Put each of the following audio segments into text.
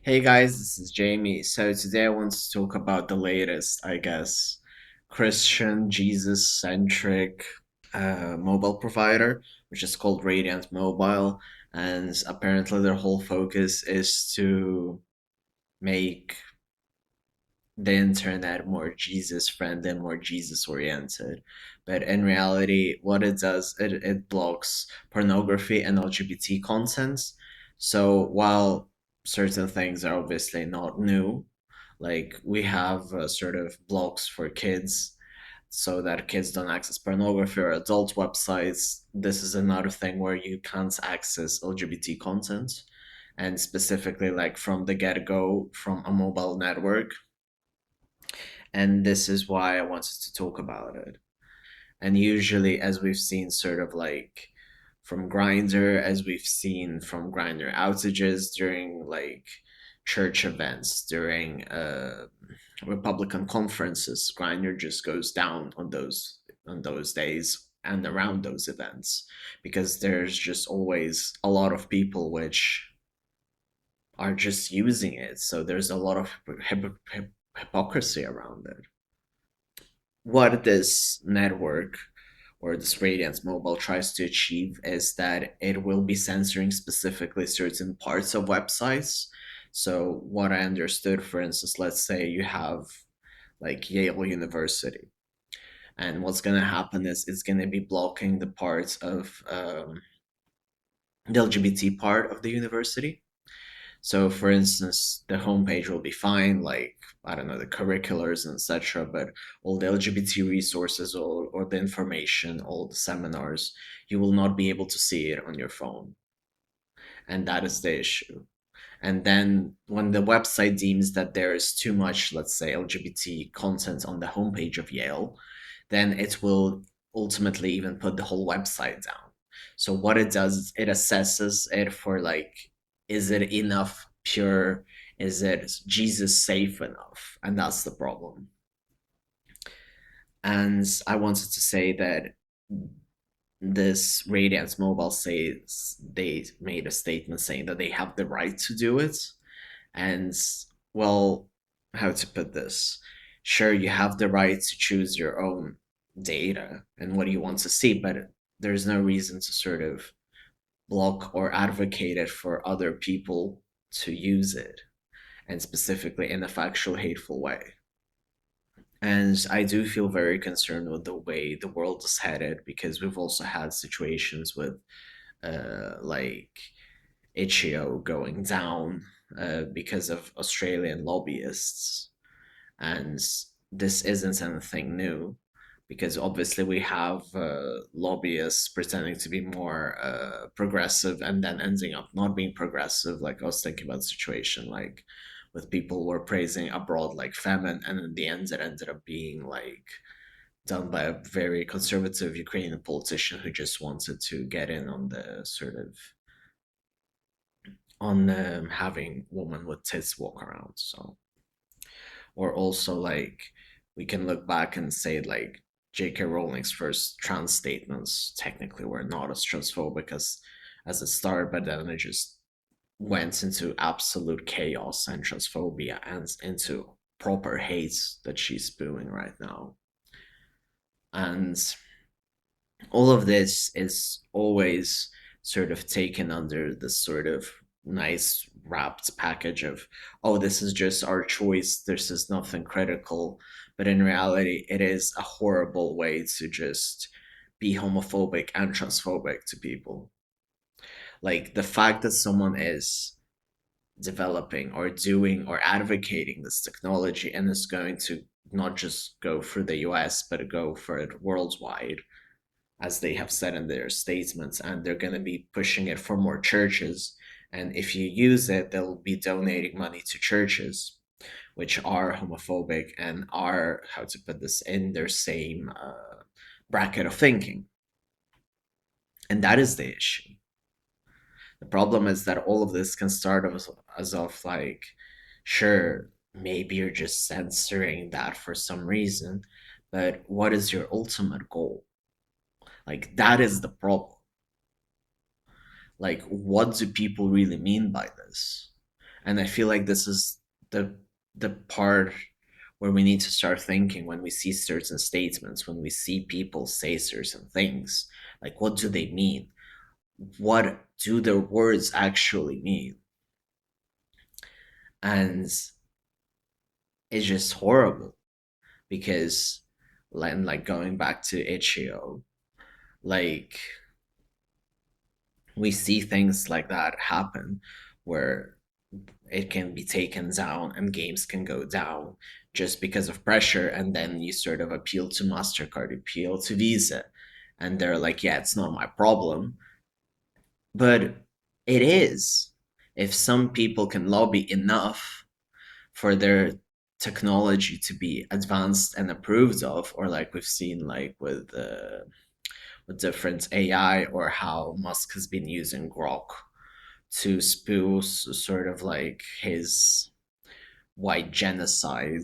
Hey guys, this is Jamie. So today I want to talk about the latest, I guess, Christian Jesus-centric mobile provider, which is called Radiant Mobile, and apparently their whole focus is to make the internet more Jesus friendly and more Jesus oriented. But in reality, what it does, it blocks pornography and LGBT content. So while certain things are obviously not new, like we have sort of blocks for kids so that kids don't access pornography or adult websites. This is another thing where you can't access LGBT content. And specifically, like from the get go, from a mobile network, and this is why I wanted to talk about it. And usually, as we've seen, sort of like from Grinder, as we've seen from Grinder outages during like church events, during Republican conferences, Grinder just goes down on those days and around those events because there's just always a lot of people which are just using it. So there's a lot of hypocrisy around it. What this network or this Radiance Mobile tries to achieve is that it will be censoring specifically certain parts of websites. So, what I understood, for instance, let's say you have like Yale University, and what's going to happen is it's going to be blocking the parts of the LGBT part of the university. So, for instance, the homepage will be fine, like I don't know, the curriculars and etc. But all the LGBT resources or the information, all the seminars, you will not be able to see it on your phone, and that is the issue. And then when the website deems that there is too much, let's say, LGBT content on the homepage of Yale, then it will ultimately even put the whole website down. So what it does is it assesses it for like, is it enough pure? Is it Jesus safe enough? And that's the problem. And I wanted to say that this Radiance Mobile says they made a statement saying that they have the right to do it. And well, how to put this? Sure, you have the right to choose your own data and what you want to see, but there's no reason to sort of block or advocate it for other people to use it, and specifically in a factual, hateful way. And I do feel very concerned with the way the world is headed because we've also had situations with like Itch.io going down because of Australian lobbyists. And this isn't anything new because obviously we have lobbyists pretending to be more progressive and then ending up not being progressive. Like I was thinking about the situation like with people who were praising abroad like famine, and in the end it ended up being like done by a very conservative Ukrainian politician who just wanted to get in on the sort of on having women with tits walk around. So, or also like we can look back and say like J.K. Rowling's first trans statements technically were not as transphobic as it started, but then it just went into absolute chaos and transphobia and into proper hate that she's spewing right now. And all of this is always sort of taken under this sort of nice wrapped package of, oh, this is just our choice, this is nothing critical. But in reality, it is a horrible way to just be homophobic and transphobic to people. Like the fact that someone is developing or doing or advocating this technology and is going to not just go for the US, but go for it worldwide as they have said in their statements, and they're going to be pushing it for more churches. And if you use it, they'll be donating money to churches, which are homophobic and are, how to put this, in their same bracket of thinking. And that is the issue. The problem is that all of this can start as of like, sure, maybe you're just censoring that for some reason, but what is your ultimate goal? Like, that is the problem. Like, what do people really mean by this? And I feel like this is the the part where we need to start thinking when we see certain statements, when we see people say certain things. Like, what do they mean? What do their words actually mean? And it's just horrible because, like going back to Ichio, like we see things like that happen where it can be taken down and games can go down just because of pressure, and then you sort of appeal to MasterCard, appeal to Visa, and they're like, yeah, it's not my problem. But it is. If some people can lobby enough for their technology to be advanced and approved of, or like we've seen like with different AI, or how Musk has been using Grok to spoof sort of like his white genocide.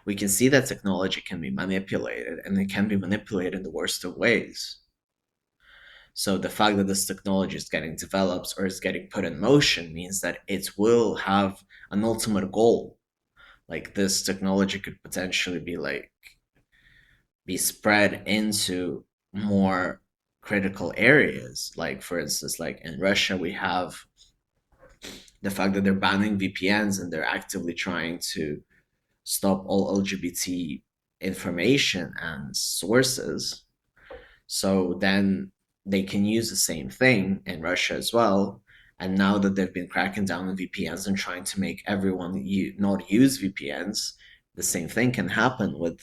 We can see that technology can be manipulated, and it can be manipulated in the worst of ways. So the fact that this technology is getting developed or is getting put in motion means that it will have an ultimate goal. Like this technology could potentially be spread into more critical areas. Like for instance, like in Russia, we have the fact that they're banning VPNs and they're actively trying to stop all LGBT information and sources. So then they can use the same thing in Russia as well. And now that they've been cracking down on VPNs and trying to make everyone not use VPNs, the same thing can happen with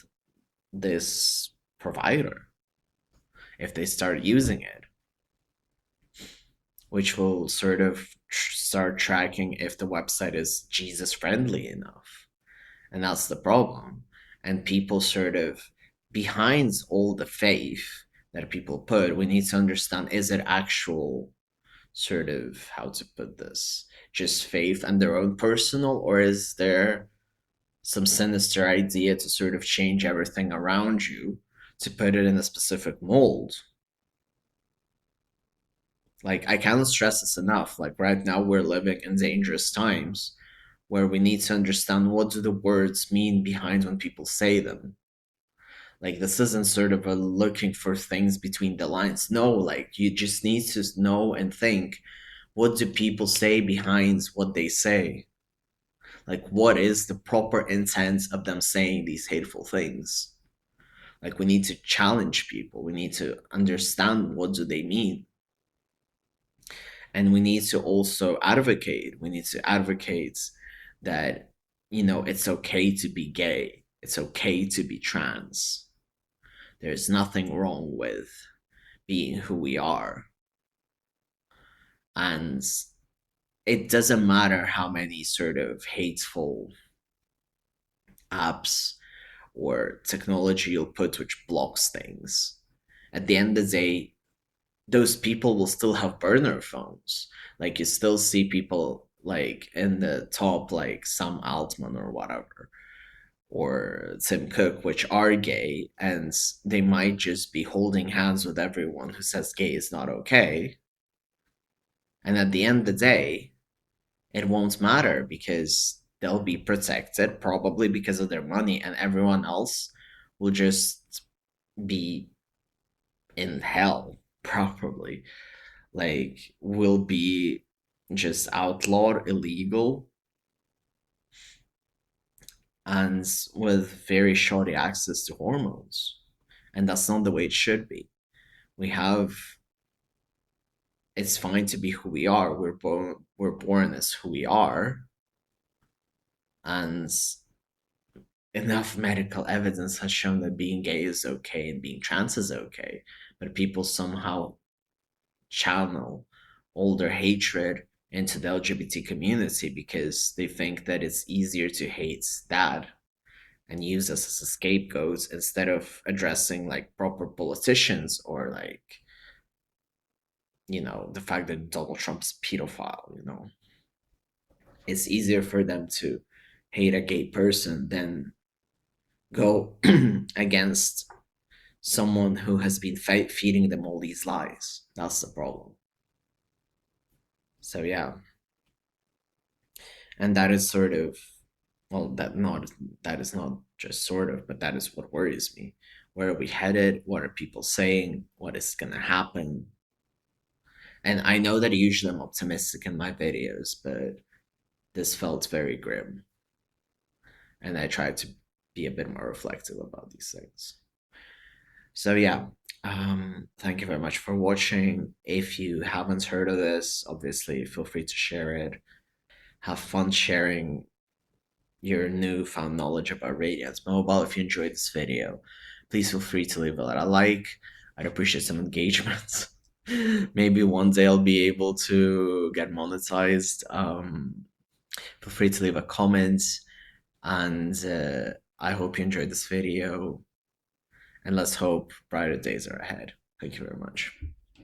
this provider if they start using it, which will sort of start tracking if the website is Jesus friendly enough. And that's the problem. And people sort of, behind all the faith that people put, we need to understand, is it actual sort of, how to put this, just faith and their own personal, or is there some sinister idea to sort of change everything around you to put it in a specific mold? Like, I cannot stress this enough. Like, right now, we're living in dangerous times where we need to understand, what do the words mean behind when people say them. Like, this isn't sort of a looking for things between the lines. No, like, you just need to know and think, what do people say behind what they say? Like, what is the proper intent of them saying these hateful things? Like, we need to challenge people. We need to understand, what do they mean? And we need to also advocate. We need to advocate that, it's okay to be gay, it's okay to be trans. There's nothing wrong with being who we are. And it doesn't matter how many sort of hateful apps or technology you'll put which blocks things. At the end of the day, those people will still have burner phones. Like, you still see people like in the top, like Sam Altman or whatever, or Tim Cook, which are gay, and they might just be holding hands with everyone who says gay is not okay. And at the end of the day, it won't matter because they'll be protected, probably because of their money, and everyone else will just be in hell, probably. Like, will be just outlawed, illegal, and with very shorty access to hormones. And that's not the way it should be. We have, it's fine to be who we are. We're born as who we are, and enough medical evidence has shown that being gay is okay and being trans is okay. But people somehow channel all their hatred into the LGBT community because they think that it's easier to hate that and use us as a scapegoat instead of addressing like proper politicians, or like, the fact that Donald Trump's a pedophile. It's easier for them to hate a gay person than go against someone who has been feeding them all these lies. That's the problem. So yeah, And that is sort of, well, that is not just sort of, but that is what worries me. Where are we headed? What are people saying? What is gonna happen? And I know that usually I'm optimistic in my videos, but this felt very grim, and I tried to be a bit more reflective about these things. So yeah, thank you very much for watching. If you haven't heard of this, obviously feel free to share it. Have fun sharing your newfound knowledge about Radiance Mobile. If you enjoyed this video, please feel free to leave a like. I'd appreciate some engagement. Maybe one day I'll be able to get monetized. Feel free to leave a comment, and I hope you enjoyed this video. And let's hope brighter days are ahead. Thank you very much.